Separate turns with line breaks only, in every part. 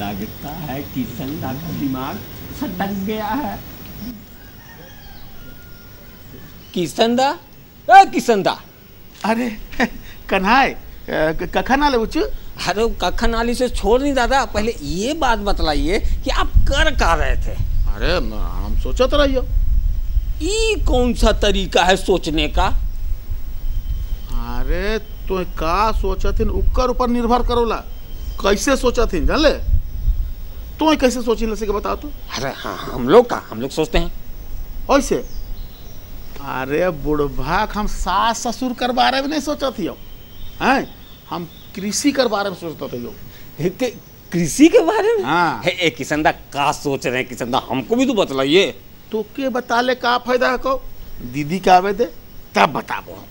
लगता है किशन दा का दिमाग सटक गया है।
किशन दा, ए किशन दा।
अरे कन्हाई कखा ना ले बुच्चू।
अरे कखा नाली से छोड़ नहीं दादा, पहले ये बात बतलाइए कि आप कर का रहे थे।
अरे हम सोचत रहियो।
ये कौन सा तरीका है सोचने का?
अरे तो का सोचथिन उकर ऊपर निर्भर करोला, कैसे सोचथिन जान ले। तो कैसे सोची लसे के बता तो।
अरे हाँ, हम लोग सोचते हैं
ऐसे। अरे बुढ़भा हम सास ससुर कर बारे में नहीं सोचत हियो हैं, हम कृषि कर बारे में सोचते थे।
कृषि के बारे में?
हाँ।
ए किशन दा का सोच रहे हैं किशन दा, हमको भी तो बतलाइए।
तो के बता ले का फायदा है को, दीदी का आवे दे तब बताबो।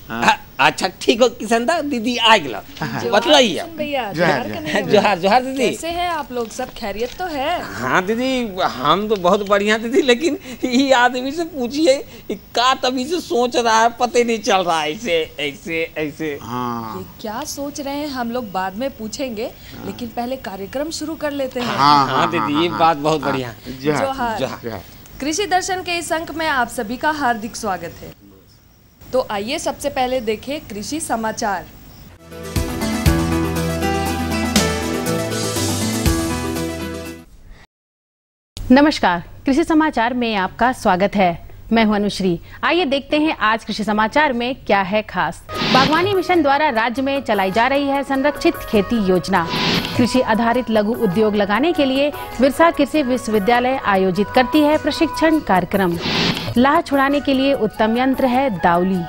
हाँ।
अच्छा ठीक हो किशन दा, दीदी आ गया बतलाइए।
भैया
जोहार जोहार दीदी।
कैसे हैं आप लोग, सब खैरियत तो है?
हाँ दीदी, हम तो बहुत बढ़िया दीदी, लेकिन ये आदमी से पूछिए का तभी से सोच रहा है, पता ही नहीं चल रहा है ऐसे ऐसे ऐसे।
हाँ।
ये क्या सोच रहे हैं हम लोग बाद में पूछेंगे, लेकिन पहले कार्यक्रम शुरू कर लेते हैं।
हाँ दीदी, ये बात बहुत बढ़िया।
जोहार। कृषि दर्शन के इस अंक में आप सभी का हार्दिक स्वागत है। तो आइए सबसे पहले देखें कृषि समाचार।
नमस्कार, कृषि समाचार में आपका स्वागत है। मैं हूं अनुश्री। आइए देखते हैं आज कृषि समाचार में क्या है खास। बागवानी मिशन द्वारा राज्य में चलाई जा रही है संरक्षित खेती योजना। कृषि आधारित लघु उद्योग लगाने के लिए बिरसा कृषि विश्वविद्यालय आयोजित करती है प्रशिक्षण कार्यक्रम। लाह छुड़ाने के लिए उत्तम यंत्र है दाउली।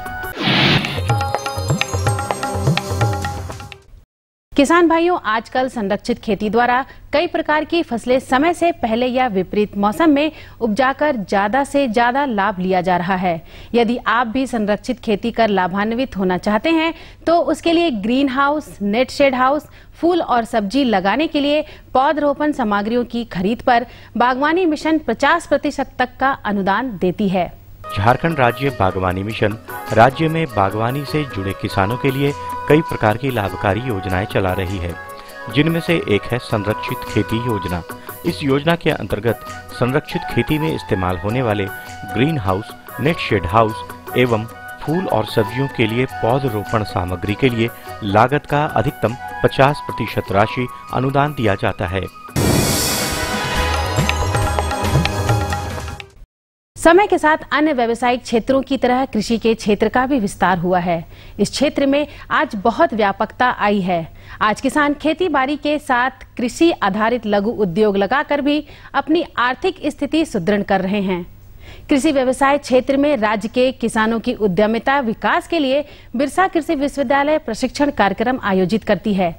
किसान भाइयों, आजकल संरक्षित खेती द्वारा कई प्रकार की फसलें समय से पहले या विपरीत मौसम में उपजाकर ज्यादा से ज्यादा लाभ लिया जा रहा है। यदि आप भी संरक्षित खेती कर लाभान्वित होना चाहते हैं तो उसके लिए green house, net shade house, फूल और सब्जी लगाने के लिए पौधरोपण सामग्रियों की खरीद पर बागवानी मिशन 50% तक का अनुदान देती है।
झारखंड राज्य बागवानी मिशन राज्य में बागवानी से जुड़े किसानों के लिए कई प्रकार की लाभकारी योजनाएं चला रही है, जिनमें से एक है संरक्षित खेती योजना। इस योजना के अंतर्गत संरक्षित खेती में इस्तेमाल होने वाले green house, net shade house एवं फूल और सब्जियों के लिए पौधरोपण सामग्री के लिए लागत का अधिकतम 50% राशि अनुदान दिया जाता है।
समय के साथ अन्य व्यावसायिक क्षेत्रों की तरह कृषि के क्षेत्र का भी विस्तार हुआ है। इस क्षेत्र में आज बहुत व्यापकता आई है। आज किसान खेती बाड़ी के साथ कृषि आधारित लघु उद्योग लगाकर भी अपनी आर्थिक स्थिति सुदृढ़ कर रहे हैं। कृषि व्यवसाय क्षेत्र में राज्य के किसानों की उद्यमिता विकास के लिए बिरसा कृषि विश्वविद्यालय प्रशिक्षण कार्यक्रम आयोजित करती है।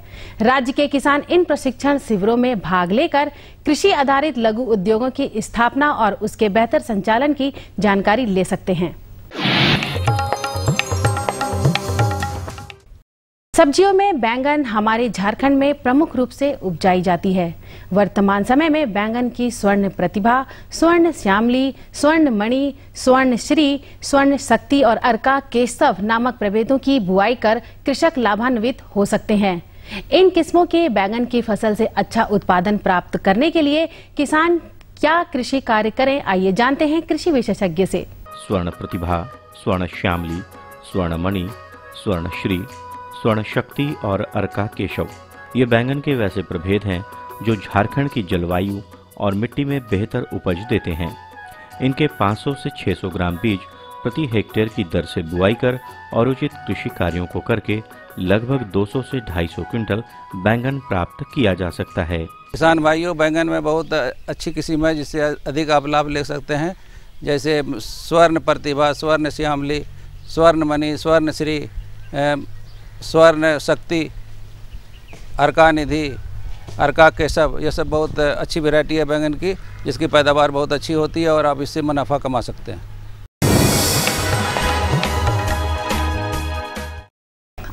राज्य के किसान इन प्रशिक्षण शिविरों में भाग लेकर कृषि आधारित लघु उद्योगों की स्थापना और उसके बेहतर संचालन की जानकारी ले सकते हैं। सब्जियों में बैंगन हमारे झारखंड में प्रमुख रूप से उपजाई जाती है। वर्तमान समय में बैंगन की स्वर्ण प्रतिभा, स्वर्ण श्यामली, स्वर्ण मणि, स्वर्ण श्री, स्वर्ण शक्ति और अर्का केशव नामक प्रभेदों की बुआई कर कृषक लाभान्वित हो सकते हैं। इन किस्मों के बैंगन की फसल से अच्छा उत्पादन प्राप्त करने के लिए किसान क्या कृषि कार्य करें, आइए जानते हैं कृषि विशेषज्ञ से।
स्वर्ण प्रतिभा, स्वर्ण श्यामली, स्वर्ण मणि, स्वर्ण श्री, स्वर्ण शक्ति और अर्का केशव ये बैंगन के वैसे प्रभेद हैं जो झारखंड की जलवायु और मिट्टी में बेहतर उपज देते हैं। इनके 500 से 600 ग्राम बीज प्रति हेक्टेयर की दर से बुआई कर और उचित कृषि कार्यों को करके लगभग 200 से 250 क्विंटल बैंगन प्राप्त किया जा सकता है।
किसान भाइयों, बैंगन में बहुत अच्छी किस्म है जिससे अधिक आप लाभ ले सकते हैं, जैसे स्वर्ण प्रतिभा, स्वर्ण श्यामली, स्वर्ण मणि, स्वर्ण श्री, स्वर्ण शक्ति, अर्का निधि, अर्का केशव, ये सब बहुत अच्छी वैरायटी है बैंगन की, जिसकी पैदावार बहुत अच्छी होती है और आप इससे मुनाफा कमा सकते हैं।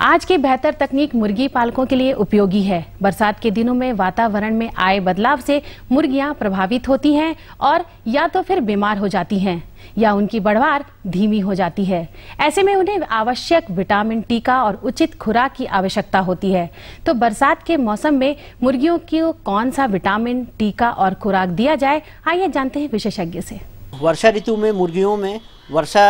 आज की बेहतर तकनीक मुर्गी पालकों के लिए उपयोगी है। बरसात के दिनों में वातावरण में आए बदलाव से मुर्गियां प्रभावित होती हैं और या तो फिर बीमार हो जाती हैं या उनकी बढ़वार धीमी हो जाती है। ऐसे में उन्हें आवश्यक विटामिन टीका और उचित खुराक की आवश्यकता होती है। तो बरसात के मौसम में मुर्गियों को कौन सा विटामिन टीका और खुराक दिया जाए, आइए जानते हैं विशेषज्ञ से।
वर्षा ऋतु में मुर्गियों में वर्षा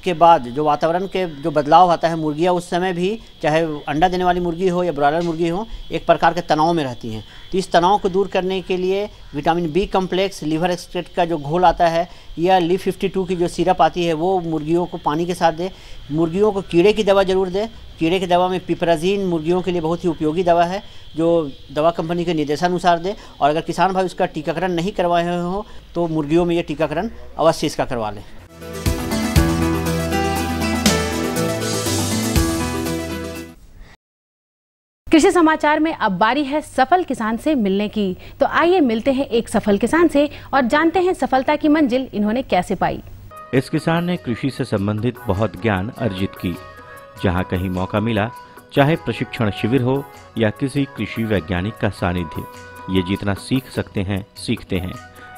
के बाद जो वातावरण के जो बदलाव आता है, मुर्गियां उस समय भी चाहे अंडा देने वाली मुर्गी हो या ब्रॉयलर मुर्गी हो, एक प्रकार के तनाव में रहती हैं। तो इस तनाव को दूर करने के लिए vitamin B complex, liver extract का जो घोल आता है या लीफ 52 की जो सिरप आती है वो मुर्गियों को पानी के साथ दे। मुर्गियों को कीड़े की दवा जरूर दे। कीड़े की दवा में पिपराजीन मुर्गियों के लिए बहुत ही उपयोगी दवा है, जो दवा कंपनी के निर्देशानुसार दे। और अगर किसान भाई उसका टीकाकरण नहीं करवाए हो तो मुर्गियों में ये टीकाकरण अवश्य इसका करवा लें।
कृषि समाचार में अब बारी है सफल किसान से मिलने की। तो आइए मिलते हैं एक सफल किसान से और जानते हैं सफलता की मंजिल इन्होंने कैसे पाई।
इस किसान ने कृषि से संबंधित बहुत ज्ञान अर्जित की। जहां कहीं मौका मिला, चाहे प्रशिक्षण शिविर हो या किसी कृषि वैज्ञानिक का सानिध्य, ये जितना सीख सकते हैं सीखते हैं।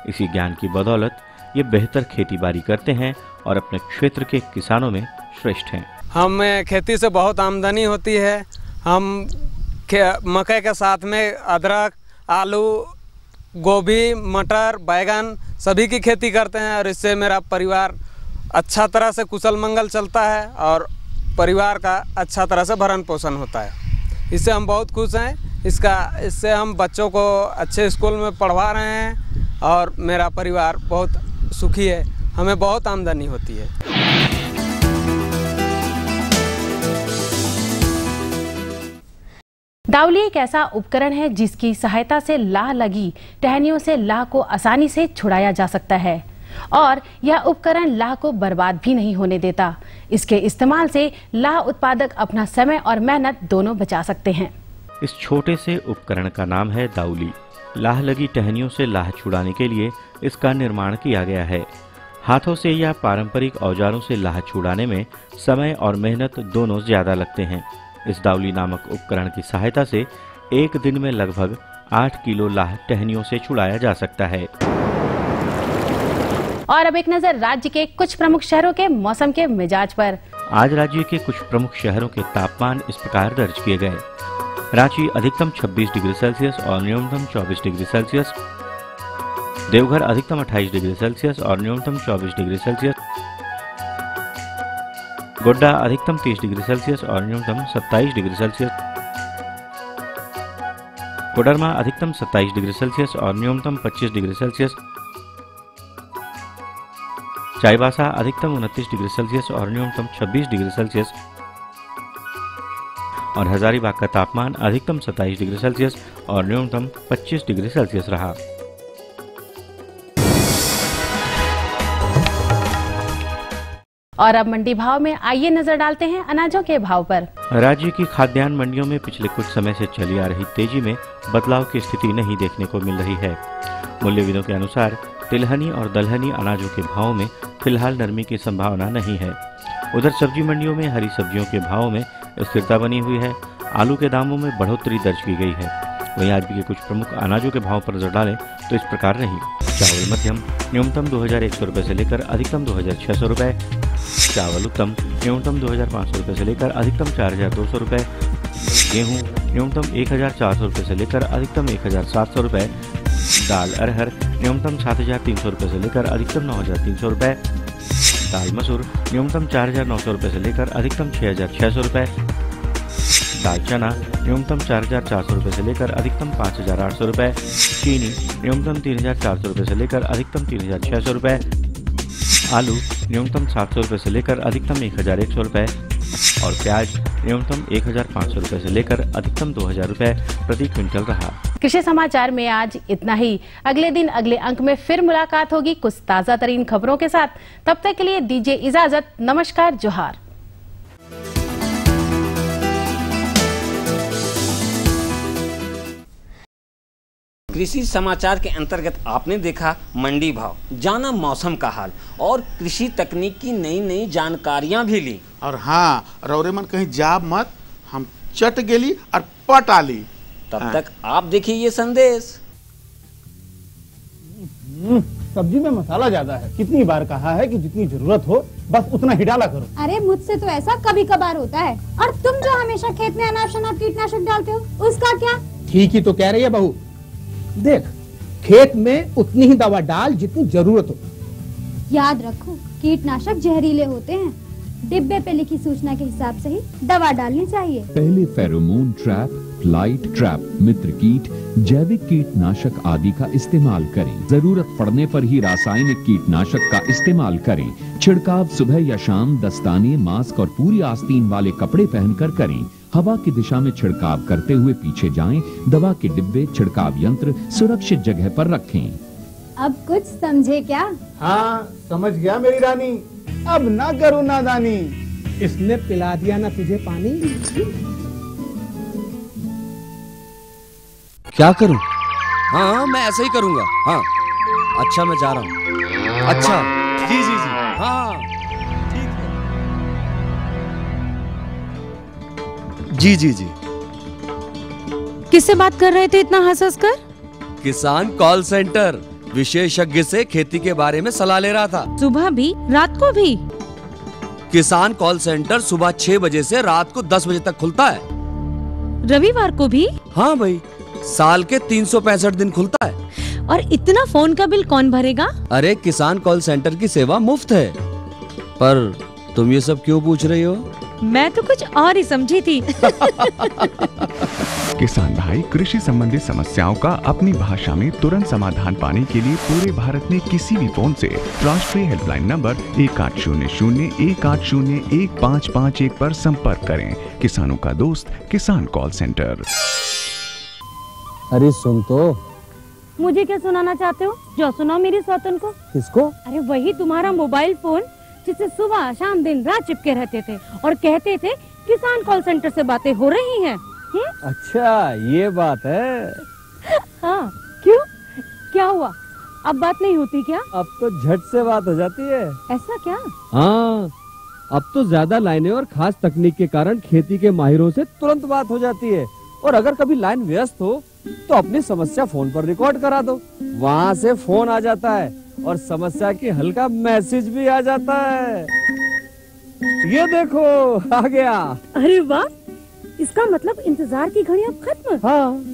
इसी ज्ञान की बदौलत ये बेहतर खेती बाड़ी करते हैं और अपने क्षेत्र के किसानों में श्रेष्ठ हैं।
हमें खेती से बहुत आमदनी होती है। हम मकई के साथ में अदरक, आलू, गोभी, मटर, बैगन सभी की खेती करते हैं और इससे मेरा परिवार अच्छा तरह से कुशल मंगल चलता है और परिवार का अच्छा तरह से भरण पोषण होता है। इससे हम बहुत खुश हैं। इससे हम बच्चों को अच्छे स्कूल में पढ़वा रहे हैं और मेरा परिवार बहुत सुखी है। हमें बहुत आमदनी होती है।
दाउली एक ऐसा उपकरण है जिसकी सहायता से लाह लगी टहनियों से लाह को आसानी से छुड़ाया जा सकता है और यह उपकरण लाह को बर्बाद भी नहीं होने देता। इसके इस्तेमाल से लाह उत्पादक अपना समय और मेहनत दोनों बचा सकते हैं।
इस छोटे से उपकरण का नाम है दाउली। लाह लगी टहनियों से लाह छुड़ाने के लिए इसका निर्माण किया गया है। हाथों से या पारंपरिक औजारों से लाह छुड़ाने में समय और मेहनत दोनों ज्यादा लगते हैं। इस दाउली नामक उपकरण की सहायता से एक दिन में लगभग 8 किलो लाह टहनियों से छुड़ाया जा सकता है।
और अब एक नजर राज्य के कुछ प्रमुख शहरों के मौसम के मिजाज पर।
आज राज्य के कुछ प्रमुख शहरों के तापमान इस प्रकार दर्ज किए गए। रांची अधिकतम 26 डिग्री सेल्सियस और न्यूनतम 24 डिग्री सेल्सियस। देवघर अधिकतम 28 डिग्री सेल्सियस और न्यूनतम 24 डिग्री सेल्सियस। गोड्डा अधिकतम 30 डिग्री सेल्सियस और न्यूनतम 27 डिग्री सेल्सियस। कोडरमा अधिकतम 27 डिग्री सेल्सियस और न्यूनतम 25 डिग्री सेल्सियस। चाईबासा अधिकतम 29 डिग्री सेल्सियस और न्यूनतम 26 डिग्री सेल्सियस। और हजारीबाग का तापमान अधिकतम 27 डिग्री सेल्सियस और न्यूनतम 25 डिग्री सेल्सियस रहा।
और अब मंडी भाव में आइए नजर डालते हैं अनाजों के भाव पर।
राज्य की खाद्यान्न मंडियों में पिछले कुछ समय से चली आ रही तेजी में बदलाव की स्थिति नहीं देखने को मिल रही है। मूल्यविदों के अनुसार तिलहनी और दलहनी अनाजों के भावों में फिलहाल नरमी की संभावना नहीं है। उधर सब्जी मंडियों में हरी सब्जियों के भावों में स्थिरता बनी हुई है। आलू के दामों में बढ़ोतरी दर्ज की गई है। वहीं आज भी के कुछ प्रमुख अनाजों के भाव पर नजर डालें तो इस प्रकार रही। चावल मध्यम न्यूनतम 2100 रुपये से लेकर अधिकतम 2600 रुपये। चावल उत्तम न्यूनतम 2500 रुपये से लेकर अधिकतम 4200 रुपये। गेहूँ न्यूनतम 1400 रुपये से लेकर अधिकतम 1700 रुपये। दाल अरहर न्यूनतम 7300 रुपये से लेकर अधिकतम 9300 रुपये। दाल मसूर न्यूनतम 4900 रुपये से लेकर अधिकतम 6600 रुपये। दाल चना न्यूनतम 4400 रुपये से लेकर अधिकतम 5800 रुपये। चीनी न्यूनतम 3400 रुपये से लेकर अधिकतम 3600 रुपये। आलू न्यूनतम 700 रुपये से लेकर अधिकतम 1100 रुपये और प्याज न्यूनतम 1500 रुपये से लेकर अधिकतम 2000 रुपये प्रति क्विंटल रहा।
कृषि समाचार में आज इतना ही। अगले दिन अगले अंक में फिर मुलाकात होगी कुछ ताजा तरीन खबरों के साथ। तब तक के लिए दीजिए इजाजत। नमस्कार, जोहार।
कृषि समाचार के अंतर्गत आपने देखा मंडी भाव, जाना मौसम का हाल और कृषि तकनीक की नई नई जानकारियां भी ली।
और हाँ, रौरेमन कहीं जाब मत, हम चट गेली और पट आली।
तब तक आप देखिए ये संदेश।
सब्जी में मसाला ज्यादा है। कितनी बार कहा है कि जितनी जरूरत हो बस उतना ही डाला करो।
अरे मुझसे तो ऐसा कभी कभार होता है। और तुम जो हमेशा खेत में अनाप शनाप कीटनाशक डालते हो, उसका क्या?
ठीक ही तो कह रही है बहू। देख, खेत में उतनी ही दवा डाल जितनी जरूरत हो।
याद रखो, कीटनाशक जहरीले होते हैं। डिब्बे पे लिखी सूचना के हिसाब से ही दवा डालनी चाहिए।
पहले फेरोमोन ट्रैप, फ्लाइट ट्रैप, मित्र कीट, जैविक कीटनाशक आदि का इस्तेमाल करें। जरूरत पड़ने पर ही रासायनिक कीटनाशक का इस्तेमाल करें। छिड़काव सुबह या शाम दस्ताने, मास्क और पूरी आस्तीन वाले कपड़े पहनकर करें। हवा की दिशा में छिड़काव करते हुए पीछे जाएं। दवा के डिब्बे, छिड़काव यंत्र सुरक्षित जगह पर रखें।
अब कुछ समझे क्या?
हाँ, समझ गया मेरी रानी। अब ना करो नादानी। इसने पिला दिया ना तुझे पानी।
क्या करूं? हाँ, मैं ऐसा ही करूंगा। हाँ, अच्छा, मैं जा रहा हूँ। अच्छा, जी जी जी, हाँ ठीक है। जी जी जी।
किससे बात कर रहे थे इतना हंस कर?
किसान कॉल सेंटर, विशेषज्ञ से खेती के बारे में सलाह ले रहा था।
सुबह भी, रात को भी?
किसान कॉल सेंटर सुबह 6 बजे से रात को 10 बजे तक खुलता है।
रविवार को भी?
हाँ भाई, साल के 365 दिन खुलता है।
और इतना फोन का बिल कौन भरेगा?
अरे, किसान कॉल सेंटर की सेवा मुफ्त है। पर तुम ये सब क्यों पूछ रही हो?
मैं तो कुछ और ही समझी थी।
किसान भाई कृषि संबंधी समस्याओं का अपनी भाषा में तुरंत समाधान पाने के लिए पूरे भारत में किसी भी फोन से राष्ट्रीय हेल्पलाइन नंबर 1800-1801-551 पर संपर्क करें। किसानों का दोस्त किसान कॉल सेंटर।
अरे सुन तो।
मुझे क्या सुनाना चाहते हो? जो सुनाओ मेरी सौतन को।
किसको?
अरे वही तुम्हारा मोबाइल फोन जिसे सुबह शाम दिन रात चिपके रहते थे और कहते थे किसान कॉल सेंटर से बातें हो रही हैं।
अच्छा, ये बात है।
हाँ, क्यों? क्या हुआ? अब बात नहीं होती क्या?
अब तो झट से बात हो जाती है।
ऐसा क्या?
हाँ, अब तो ज्यादा लाइनें और खास तकनीक के कारण खेती के माहिरों से तुरंत बात हो जाती है। और अगर कभी लाइन व्यस्त हो तो अपनी समस्या फोन पर रिकॉर्ड करा दो, वहाँ से फोन आ जाता है और समस्या की हल का मैसेज भी आ जाता है। ये देखो, आ गया।
अरे वाह, इसका मतलब इंतजार की घड़ी अब खत्म।
हाँ।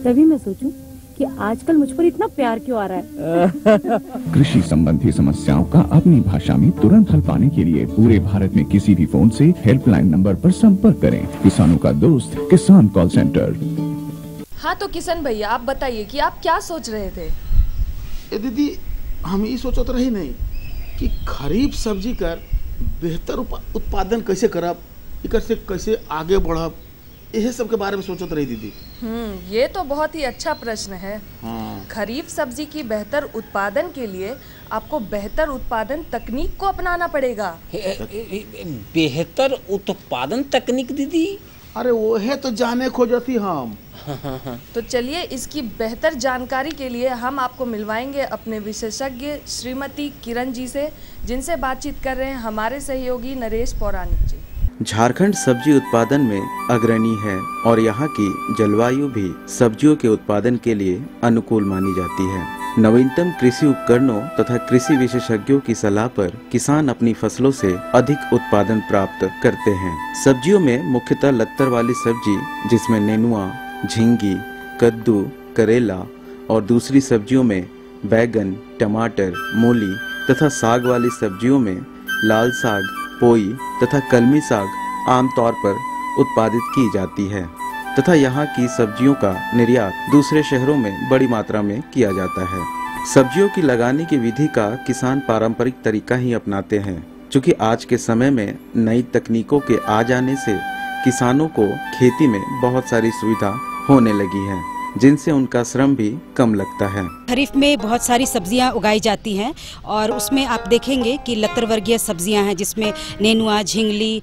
तभी मैं सोचूं कि आजकल मुझ पर इतना प्यार क्यों आ रहा है।
कृषि संबंधी समस्याओं का अपनी भाषा में तुरंत हल पाने के लिए पूरे भारत में किसी भी फोन से हेल्पलाइन नंबर पर संपर्क करें। किसानों का दोस्त किसान कॉल सेंटर।
हाँ, तो किशन भैया आप बताइए कि आप क्या सोच रहे थे?
ए दीदी, हम ये सोचते रही नहीं कि खरीफ सब्जी कर बेहतर उत्पादन कैसे करब, इकर से कैसे आगे बढ़ब, यही सब के बारे में सोचते रही दीदी।
ये तो बहुत ही अच्छा प्रश्न है।
हाँ।
खरीफ सब्जी की बेहतर उत्पादन के लिए आपको बेहतर उत्पादन तकनीक को अपनाना पड़ेगा।
बेहतर उत्पादन तकनीक दीदी?
अरे वो है तो जाने खोजती हम।
तो चलिए, इसकी बेहतर जानकारी के लिए हम आपको मिलवाएंगे अपने विशेषज्ञ श्रीमती किरण जी से, जिनसे बातचीत कर रहे हैं हमारे सहयोगी नरेश पौराणिक जी।
झारखंड सब्जी उत्पादन में अग्रणी है और यहाँ की जलवायु भी सब्जियों के उत्पादन के लिए अनुकूल मानी जाती है। नवीनतम कृषि उपकरणों तथा कृषि विशेषज्ञों की सलाह पर किसान अपनी फसलों से अधिक उत्पादन प्राप्त करते हैं। सब्जियों में मुख्यतः लत्तर वाली सब्जी जिसमें नेनुआ, झींगी, कद्दू, करेला और दूसरी सब्जियों में बैगन, टमाटर, मूली तथा साग वाली सब्जियों में लाल साग, पोई तथा कलमी साग आमतौर पर उत्पादित की जाती है तथा यहाँ की सब्जियों का निर्यात दूसरे शहरों में बड़ी मात्रा में किया जाता है। सब्जियों की लगाने की विधि का किसान पारंपरिक तरीका ही अपनाते हैं, क्योंकि आज के समय में नई तकनीकों के आ जाने से किसानों को खेती में बहुत सारी सुविधा होने लगी है, जिनसे उनका श्रम भी कम लगता है।
खरीफ में बहुत सारी सब्जियां उगाई जाती हैं और उसमें आप देखेंगे कि लतर वर्गीय सब्जियां हैं, जिसमें नेनुआ, झिंगली,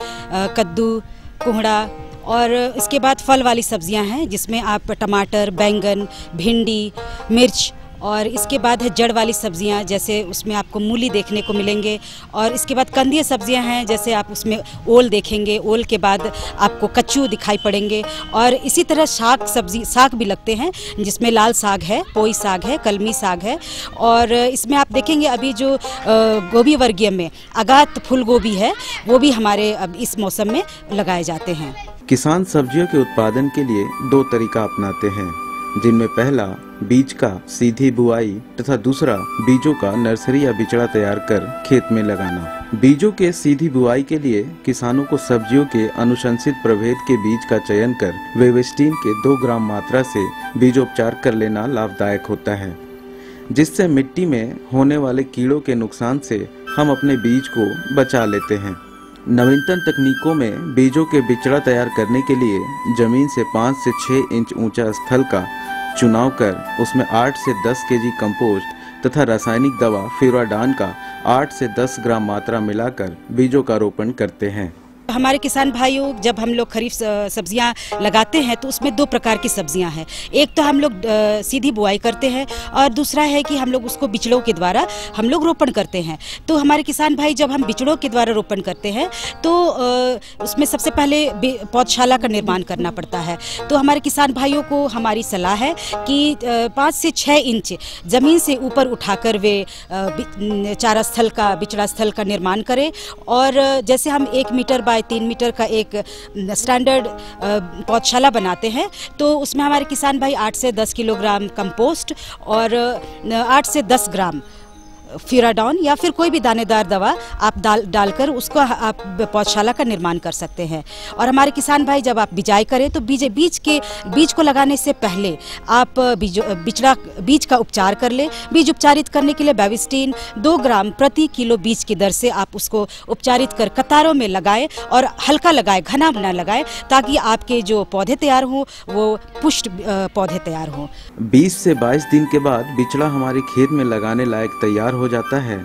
कद्दू, कोहड़ा और इसके बाद फल वाली सब्जियां हैं, जिसमें आप टमाटर, बैंगन, भिंडी, मिर्च और इसके बाद है जड़ वाली सब्जियां, जैसे उसमें आपको मूली देखने को मिलेंगे। और इसके बाद कंदीय सब्जियां हैं, जैसे आप उसमें ओल देखेंगे, ओल के बाद आपको कच्चू दिखाई पड़ेंगे। और इसी तरह साग भी लगते हैं, जिसमें लाल साग है, पोई साग है, कलमी साग है। और इसमें आप देखेंगे अभी जो गोभी वर्गीय में अगात फूल गोभी है, वो भी हमारे अब इस मौसम में लगाए जाते हैं।
किसान सब्जियों के उत्पादन के लिए 2 तरीका अपनाते हैं, जिनमें पहला बीज का सीधी बुआई तथा दूसरा बीजों का नर्सरी या बिचड़ा तैयार कर खेत में लगाना। बीजों के सीधी बुआई के लिए किसानों को सब्जियों के अनुशंसित प्रभेद के बीज का चयन कर वेवेस्टीन के 2 ग्राम मात्रा से बीजोपचार कर लेना लाभदायक होता है, जिससे मिट्टी में होने वाले कीड़ों के नुकसान से हम अपने बीज को बचा लेते हैं। नवीनतम तकनीकों में बीजों के बिचड़ा तैयार करने के लिए जमीन से 5 से 6 इंच ऊंचा स्थल का चुनाव कर उसमें 8 से 10 केजी कंपोस्ट तथा रासायनिक दवा फ्यूराडान का 8 से 10 ग्राम मात्रा मिलाकर बीजों का रोपण करते हैं।
हमारे किसान भाइयों, जब हम लोग खरीफ सब्जियां लगाते हैं तो उसमें 2 प्रकार की सब्जियां हैं। एक तो हम लोग सीधी बुआई करते हैं और दूसरा है कि हम लोग उसको बिचड़ों के द्वारा हम लोग रोपण करते हैं। तो हमारे किसान भाई, जब हम बिचड़ों के द्वारा रोपण करते हैं तो उसमें सबसे पहले पौधशाला का निर्माण करना पड़ता है। तो हमारे किसान भाइयों को हमारी सलाह है कि 5 से 6 इंच ज़मीन से ऊपर उठाकर वे चारा स्थल का, बिचड़ा स्थल का निर्माण करें। और जैसे हम 1 मीटर बाय 3 मीटर का एक स्टैंडर्ड पौधशाला बनाते हैं, तो उसमें हमारे किसान भाई 8 से 10 किलोग्राम कंपोस्ट और 8 से 10 ग्राम फ्यूराडान या फिर कोई भी दानेदार दवा आप डालकर उसको आप पौधशाला का निर्माण कर सकते हैं। और हमारे किसान भाई, जब आप बिजाई करें तो बीज को लगाने से पहले आप बीज का उपचार कर ले। बीज उपचारित करने के लिए बेविस्टीन 2 ग्राम प्रति किलो बीज की दर से आप उसको उपचारित कर कतारों में लगाएं और हल्का लगाएं, घना न लगाएं, ताकि आपके जो पौधे तैयार हों वो पुष्ट पौधे तैयार हों।
20 से 22 दिन के बाद बिचड़ा हमारे खेत में लगाने लायक तैयार हो जाता है।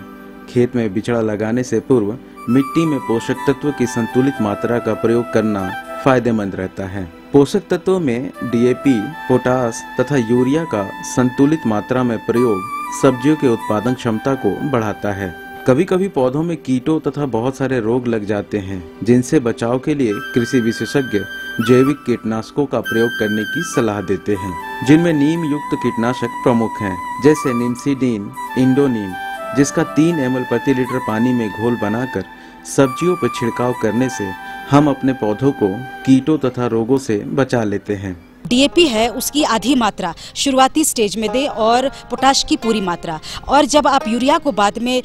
खेत में बिचड़ा लगाने से पूर्व मिट्टी में पोषक तत्व की संतुलित मात्रा का प्रयोग करना फायदेमंद रहता है। पोषक तत्वों में डीएपी, पोटास तथा यूरिया का संतुलित मात्रा में प्रयोग सब्जियों के उत्पादन क्षमता को बढ़ाता है। कभी कभी पौधों में कीटों तथा बहुत सारे रोग लग जाते हैं, जिनसे बचाव के लिए कृषि विशेषज्ञ जैविक कीटनाशकों का प्रयोग करने की सलाह देते हैं, जिनमें नीम युक्त कीटनाशक प्रमुख हैं, जैसे निमसीडीन, इंडोनीम, जिसका 3 ml प्रति लीटर पानी में घोल बनाकर सब्जियों पर छिड़काव करने से हम अपने पौधों को कीटों तथा रोगों से बचा लेते हैं।
डीएपी है उसकी आधी मात्रा शुरुआती स्टेज में दे और पोटाश की पूरी मात्रा। और जब आप यूरिया को बाद में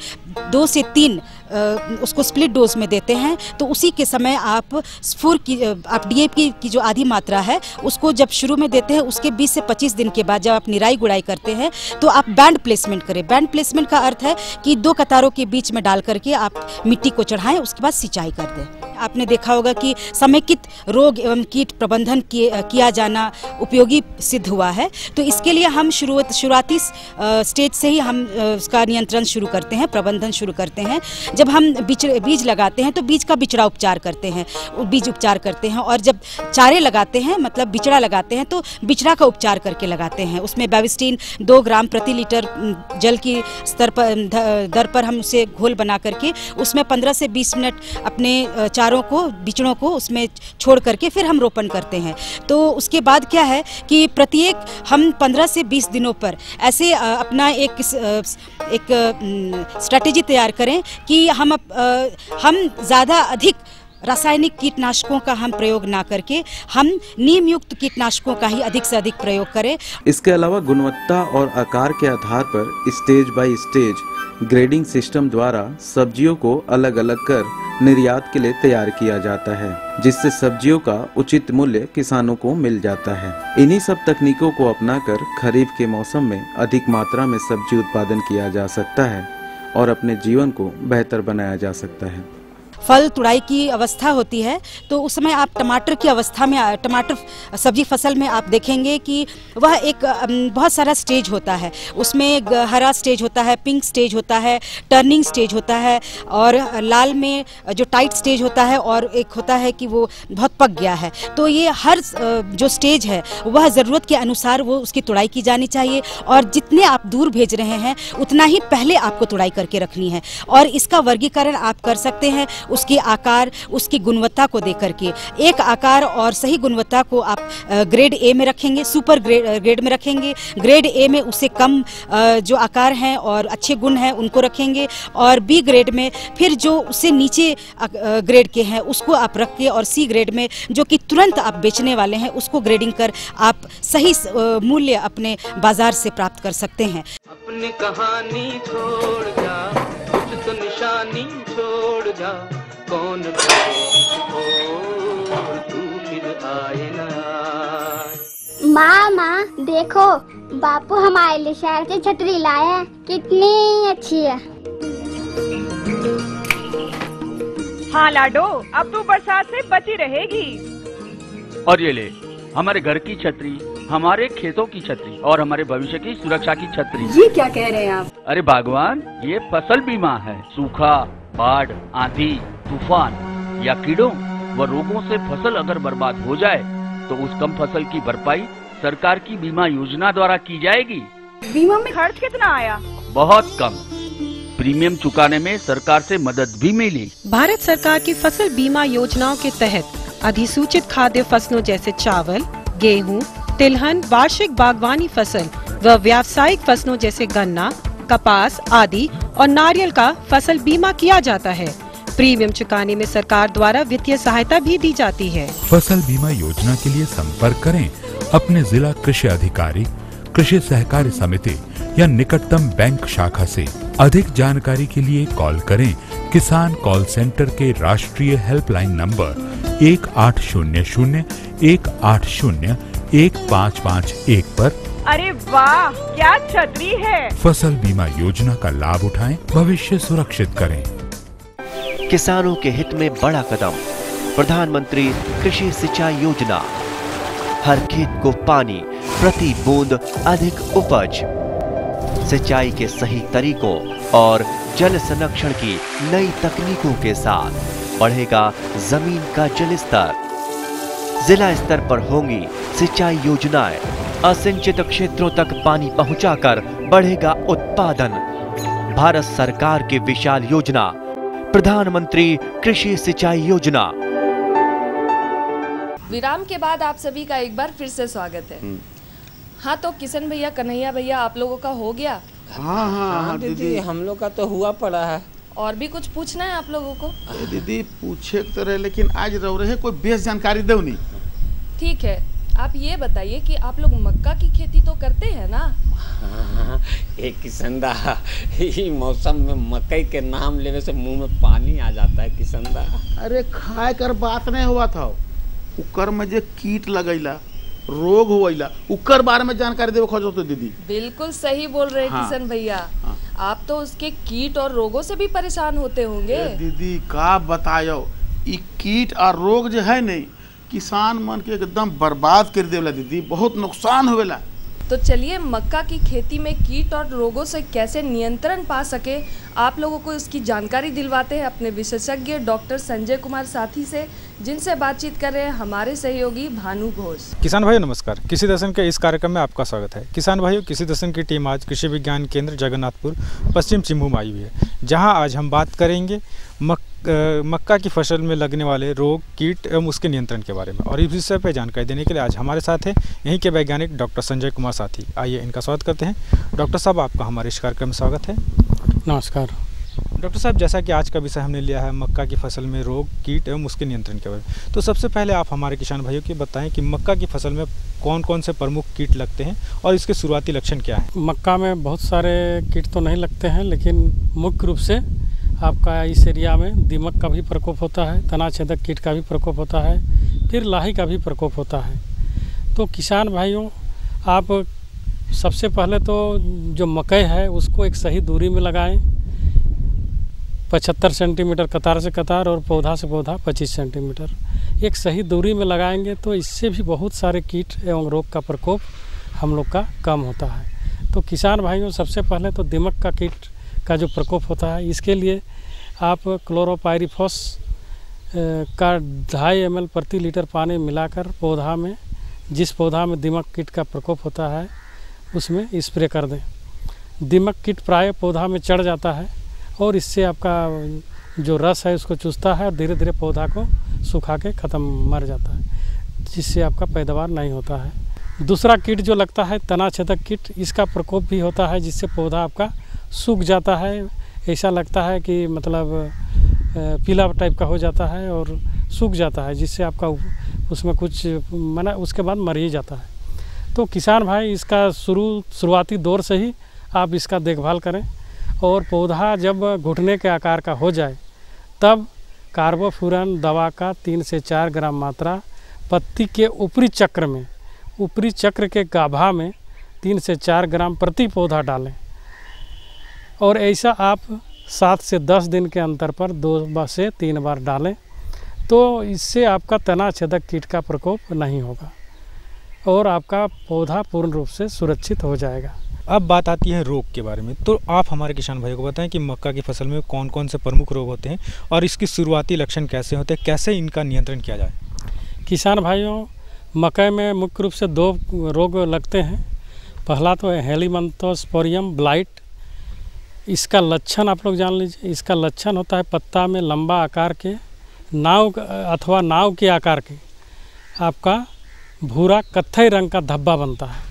2 से 3 उसको स्प्लिट डोज में देते हैं, तो उसी के समय आप डीएपी की जो आधी मात्रा है उसको जब शुरू में देते हैं, उसके 20 से 25 दिन के बाद जब आप निराई गुड़ाई करते हैं तो आप बैंड प्लेसमेंट करें। बैंड प्लेसमेंट का अर्थ है कि 2 कतारों के बीच में डाल करके आप मिट्टी को चढ़ाएं, उसके बाद सिंचाई कर दें। आपने देखा होगा कि समेकित रोग एवं कीट प्रबंधन किया जाना उपयोगी सिद्ध हुआ है। तो इसके लिए हम शुरुआती स्टेज से ही हम उसका नियंत्रण शुरू करते हैं, प्रबंधन शुरू करते हैं। जब हम बीज लगाते हैं तो बीज का बिचड़ा उपचार करते हैं, बीज उपचार करते हैं। और जब चारे लगाते हैं, मतलब बिचड़ा लगाते हैं, तो बिचड़ा का उपचार करके लगाते हैं। उसमें बेविस्टीन 2 ग्राम प्रति लीटर जल की दर पर हम उसे घोल बना करके उसमें 15 से 20 मिनट अपने चारों को, बिचड़ों को उसमें छोड़ करके फिर हम रोपण करते हैं। तो उसके बाद क्या है कि प्रत्येक हम 15 से 20 दिनों पर ऐसे अपना एक स्ट्रैटेजी तैयार करें कि हम ज़्यादा अधिक रासायनिक कीटनाशकों का हम प्रयोग ना करके हम नीम युक्त कीटनाशकों का ही अधिक से अधिक प्रयोग करें।
इसके अलावा गुणवत्ता और आकार के आधार पर stage by stage grading system द्वारा सब्जियों को अलग अलग कर निर्यात के लिए तैयार किया जाता है, जिससे सब्जियों का उचित मूल्य किसानों को मिल जाता है। इन्हीं सब तकनीकों को अपनाकर खरीफ के मौसम में अधिक मात्रा में सब्जी उत्पादन किया जा सकता है और अपने जीवन को बेहतर बनाया जा सकता है।
फल तुड़ाई की अवस्था होती है तो उस समय आप टमाटर की अवस्था में, टमाटर सब्जी फसल में आप देखेंगे कि वह एक बहुत सारा स्टेज होता है। उसमें हरा स्टेज होता है, पिंक स्टेज होता है, टर्निंग स्टेज होता है और लाल में जो टाइट स्टेज होता है और एक होता है कि वो बहुत पक गया है। तो ये हर जो स्टेज है वह ज़रूरत के अनुसार वो उसकी तुड़ाई की जानी चाहिए और जितने आप दूर भेज रहे हैं उतना ही पहले आपको तुड़ाई करके रखनी है। और इसका वर्गीकरण आप कर सकते हैं उसके आकार, उसकी गुणवत्ता को देख करके। एक आकार और सही गुणवत्ता को आप ग्रेड ए में रखेंगे, सुपर ग्रेड में रखेंगे। ग्रेड ए में उससे कम जो आकार हैं और अच्छे गुण हैं उनको रखेंगे और बी ग्रेड में फिर जो उससे नीचे ग्रेड के हैं उसको आप रख के और सी ग्रेड में जो कि तुरंत आप बेचने वाले हैं उसको ग्रेडिंग कर आप सही मूल्य अपने बाजार से प्राप्त कर सकते हैं।
अपनी कहानी छोड़ जा, कुछ तो निशानी छोड़ जा, कौन तू फिर आए ना।
माँ देखो बापू हमारे लिए शहर से छतरी लाए हैं, कितनी अच्छी है।
हाँ लाडो, अब तू बरसात से बची रहेगी।
और ये ले हमारे घर की छतरी, हमारे खेतों की छतरी और हमारे भविष्य की सुरक्षा की छतरी।
ये क्या कह रहे हैं आप?
अरे भगवान, ये फसल बीमा है। सूखा, बाढ़, आंधी, तूफान या कीड़ों व रोगों से फसल अगर बर्बाद हो जाए तो उस कम फसल की भरपाई सरकार की बीमा योजना द्वारा की जाएगी।
बीमा में खर्च कितना आया?
बहुत कम। प्रीमियम चुकाने में सरकार से मदद भी मिली।
भारत सरकार की फसल बीमा योजनाओं के तहत अधिसूचित खाद्य फसलों जैसे चावल, गेहूं, तिलहन, वार्षिक बागवानी फसल व व्यावसायिक फसलों जैसे गन्ना, कपास आदि और नारियल का फसल बीमा किया जाता है। प्रीमियम चुकाने में सरकार द्वारा वित्तीय सहायता भी दी जाती है।
फसल बीमा योजना के लिए संपर्क करें अपने जिला कृषि अधिकारी, कृषि सहकारी समिति या निकटतम बैंक शाखा से। अधिक जानकारी के लिए कॉल करें किसान कॉल सेंटर के राष्ट्रीय हेल्पलाइन नंबर 1800-180-1551 पर।
अरे वाह, क्या छतरी है।
फसल बीमा योजना का लाभ उठाएं, भविष्य सुरक्षित करें।
किसानों के हित में बड़ा कदम, प्रधानमंत्री कृषि सिंचाई योजना। हर खेत को पानी, प्रति बूंद अधिक उपज। सिंचाई के सही तरीकों और जल संरक्षण की नई तकनीकों के साथ बढ़ेगा जमीन का जल स्तर। जिला स्तर पर होंगी सिंचाई योजनाएं। असिंचित क्षेत्रों तक पानी पहुंचाकर बढ़ेगा उत्पादन। भारत सरकार की विशाल योजना प्रधानमंत्री कृषि सिंचाई योजना।
विराम के बाद आप सभी का एक बार फिर से स्वागत है। हाँ तो किशन भैया, कन्हैया भैया, आप लोगों का हो गया?
हाँ दीदी, हम लोग का तो हुआ पड़ा है।
और भी कुछ पूछना है आप लोगों को?
अरे दीदी पूछे तो रहे, लेकिन आज रह रहे कोई बेस जानकारी दो नहीं।
ठीक है, आप ये बताइए कि आप लोग मक्का की खेती तो करते हैं ना?
एक किसंदा, मौसम में मकई के नाम लेने से मुंह में पानी आ जाता है किसंदा।
अरे खाए कर बात नहीं हुआ था, उकर में जो कीट लगैला, रोग हुआ, उकर बारे में जानकारी देवे खोजो तो दीदी।
बिल्कुल सही बोल रहे हैं किशन भैया। आप तो उसके कीट और रोगों से भी परेशान होते होंगे।
दीदी का बतायो, ये कीट और रोग जो है नहीं, किसान मन के एकदम बर्बाद कर देवेला दीदी, बहुत नुकसान होवेला।
तो चलिए मक्का की खेती में कीट और रोगों से कैसे नियंत्रण पा सके, आप लोगों को इसकी जानकारी दिलवाते हैं अपने विशेषज्ञ डॉक्टर संजय कुमार साथी से, जिनसे बातचीत कर रहे हैं हमारे सहयोगी भानु घोष।
किसान भाइयों नमस्कार, कृषि दर्शन के इस कार्यक्रम में आपका स्वागत है। किसान भाइयों, कृषि दर्शन की टीम आज कृषि विज्ञान केंद्र जगन्नाथपुर पश्चिम चिंबू में आई हुई है, जहां आज हम बात करेंगे मक्का की फसल में लगने वाले रोग, कीट एवं उसके नियंत्रण के बारे में। और इस विषय पर जानकारी देने के लिए आज हमारे साथ हैं यहीं के वैज्ञानिक डॉक्टर संजय कुमार साथी। आइए इनका स्वागत करते हैं। डॉक्टर साहब, आपका हमारे इस कार्यक्रम में स्वागत है।
नमस्कार
डॉक्टर साहब, जैसा कि आज का विषय हमने लिया है मक्का की फसल में रोग, कीट एवं उसके नियंत्रण के बारे में, तो सबसे पहले आप हमारे किसान भाइयों को बताएं कि मक्का की फसल में कौन कौन से प्रमुख कीट लगते हैं और इसके शुरुआती लक्षण क्या है।
मक्का में बहुत सारे कीट तो नहीं लगते हैं, लेकिन मुख्य रूप से आपका इस एरिया में दीमक का भी प्रकोप होता है, तनाछेदक कीट का भी प्रकोप होता है, फिर लाही का भी प्रकोप होता है। तो किसान भाइयों, आप सबसे पहले तो जो मकई है उसको एक सही दूरी में लगाएं। 75 सेंटीमीटर कतार से कतार और पौधा से पौधा 25 सेंटीमीटर एक सही दूरी में लगाएंगे तो इससे भी बहुत सारे कीट एवं रोग का प्रकोप हम लोग का कम होता है। तो किसान भाइयों, सबसे पहले तो दीमक का कीट का जो प्रकोप होता है, इसके लिए आप क्लोरोपाइरीफॉस का 2.5 ml प्रति लीटर पानी मिलाकर पौधा में, जिस पौधा में दीमक कीट का प्रकोप होता है उसमें स्प्रे कर दें। दीमक कीट प्राय पौधा में चढ़ जाता है और इससे आपका जो रस है उसको चूसता है और धीरे धीरे पौधा को सुखा के ख़त्म मर जाता है, जिससे आपका पैदावार नहीं होता है। दूसरा कीट जो लगता है तना छेदक कीट, इसका प्रकोप भी होता है, जिससे पौधा आपका सूख जाता है। ऐसा लगता है कि मतलब पीला टाइप का हो जाता है और सूख जाता है, जिससे आपका उसमें कुछ माना उसके बाद मर ही जाता है। तो किसान भाई, इसका शुरुआती दौर से ही आप इसका देखभाल करें और पौधा जब घुटने के आकार का हो जाए तब कार्बोफ्यूरन दवा का 3 से 4 ग्राम मात्रा पत्ती के ऊपरी चक्र के गाभा में 3 से 4 ग्राम प्रति पौधा डालें और ऐसा आप 7 से 10 दिन के अंतर पर 2 से 3 बार डालें, तो इससे आपका तना छेदक कीट का प्रकोप नहीं होगा और आपका पौधा पूर्ण रूप से सुरक्षित हो जाएगा।
अब बात आती है रोग के बारे में, तो आप हमारे किसान भाइयों को बताएं कि मक्का की फसल में कौन कौन से प्रमुख रोग होते हैं और इसकी शुरुआती लक्षण कैसे होते हैं, कैसे इनका नियंत्रण किया जाए।
किसान भाइयों, मकई में मुख्य रूप से 2 रोग लगते हैं। पहला तो है हेलीमैंथोस्पोरियम ब्लाइट। इसका लक्षण आप लोग जान लीजिए। इसका लक्षण होता है पत्ता में लंबा आकार के नाव के आकार के आपका भूरा कत्थई रंग का धब्बा बनता है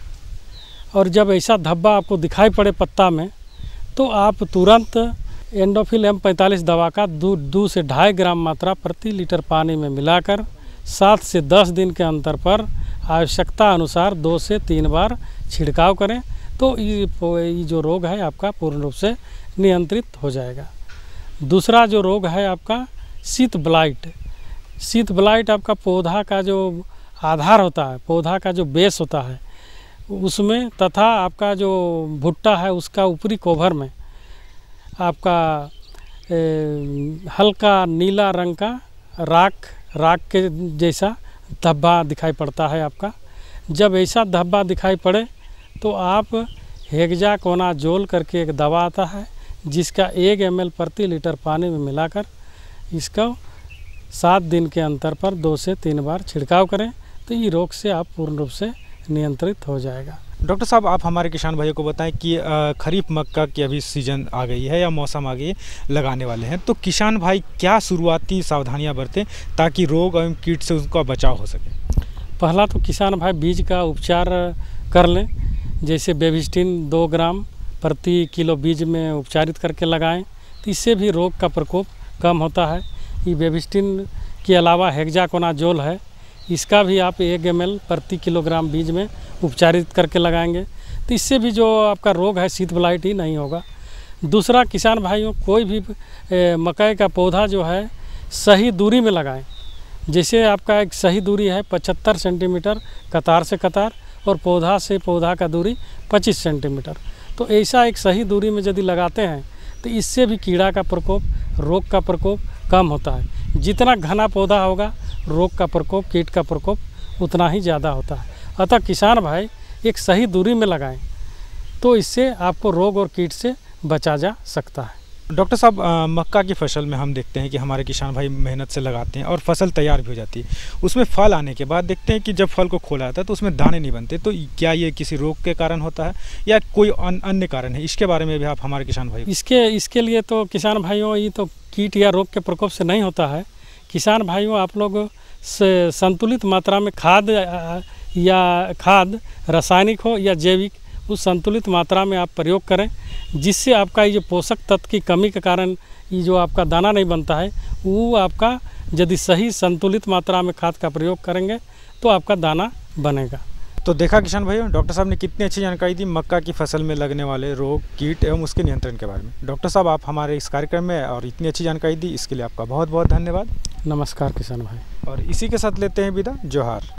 और जब ऐसा धब्बा आपको दिखाई पड़े पत्ता में तो आप तुरंत एंडोफिल M45 दवा का 2 से 2.5 ग्राम मात्रा प्रति लीटर पानी में मिलाकर 7 से 10 दिन के अंतर पर आवश्यकता अनुसार 2 से 3 बार छिड़काव करें, तो ये जो रोग है आपका पूर्ण रूप से नियंत्रित हो जाएगा। दूसरा जो रोग है आपका शीत ब्लाइट। शीत ब्लाइट आपका पौधा का जो आधार होता है, पौधा का जो बेस होता है उसमें तथा आपका जो भुट्टा है उसका ऊपरी कोभर में आपका हल्का नीला रंग का राख के जैसा धब्बा दिखाई पड़ता है आपका। जब ऐसा धब्बा दिखाई पड़े तो आप हेक्साकोनाजोल करके एक दवा आता है, जिसका 1 ml प्रति लीटर पानी में मिलाकर इसका 7 दिन के अंतर पर 2 से 3 बार छिड़काव करें, तो ये रोग से आप पूर्ण रूप से नियंत्रित हो जाएगा।
डॉक्टर साहब, आप हमारे किसान भाइयों को बताएं कि खरीफ मक्का की अभी सीजन आ गई है या मौसम आ गई है, लगाने वाले हैं, तो किसान भाई क्या शुरुआती सावधानियां बरतें ताकि रोग एवं कीट से उनका बचाव हो सके।
पहला तो किसान भाई बीज का उपचार कर लें, जैसे बेबिस्टिन 2 ग्राम प्रति किलो बीज में उपचारित करके लगाएं, तो इससे भी रोग का प्रकोप कम होता है। ये बेबिस्टिन के अलावा हेक्साकोनाजोल है, इसका भी आप 1 ml प्रति किलोग्राम बीज में उपचारित करके लगाएंगे, तो इससे भी जो आपका रोग है शीत ब्लाइट ही नहीं होगा। दूसरा, किसान भाइयों, कोई भी मकई का पौधा जो है सही दूरी में लगाएं। जैसे आपका एक सही दूरी है 75 सेंटीमीटर कतार से कतार और पौधा से पौधा का दूरी 25 सेंटीमीटर, तो ऐसा एक सही दूरी में यदि लगाते हैं तो इससे भी कीड़ा का प्रकोप, रोग का प्रकोप कम होता है। जितना घना पौधा होगा रोग का प्रकोप, कीट का प्रकोप उतना ही ज़्यादा होता है। अतः किसान भाई एक सही दूरी में लगाएं, तो इससे आपको रोग और कीट से बचा जा सकता है।
डॉक्टर साहब, मक्का की फसल में हम देखते हैं कि हमारे किसान भाई मेहनत से लगाते हैं और फसल तैयार भी हो जाती है, उसमें फल आने के बाद देखते हैं कि जब फल को खोला जाता है तो उसमें दाने नहीं बनते, तो क्या ये किसी रोग के कारण होता है या कोई अन्य कारण है? इसके बारे में भी आप हमारे किसान भाई
इसके लिए तो किसान भाइयों, ये तो कीट या रोग के प्रकोप से नहीं होता है। किसान भाइयों, आप लोग संतुलित मात्रा में खाद रासायनिक हो या जैविक, उस संतुलित मात्रा में आप प्रयोग करें, जिससे आपका ये जो पोषक तत्व की कमी के कारण ये जो आपका दाना नहीं बनता है, वो आपका यदि सही संतुलित मात्रा में खाद का प्रयोग करेंगे तो आपका दाना बनेगा।
तो देखा किसान भाइयों, डॉक्टर साहब ने कितनी अच्छी जानकारी दी मक्का की फसल में लगने वाले रोग, कीट एवं उसके नियंत्रण के बारे में। डॉक्टर साहब, आप हमारे इस कार्यक्रम में और इतनी अच्छी जानकारी दी, इसके लिए आपका बहुत बहुत धन्यवाद।
नमस्कार किसान भाई।
और इसी के साथ लेते हैं विदा। जोहार।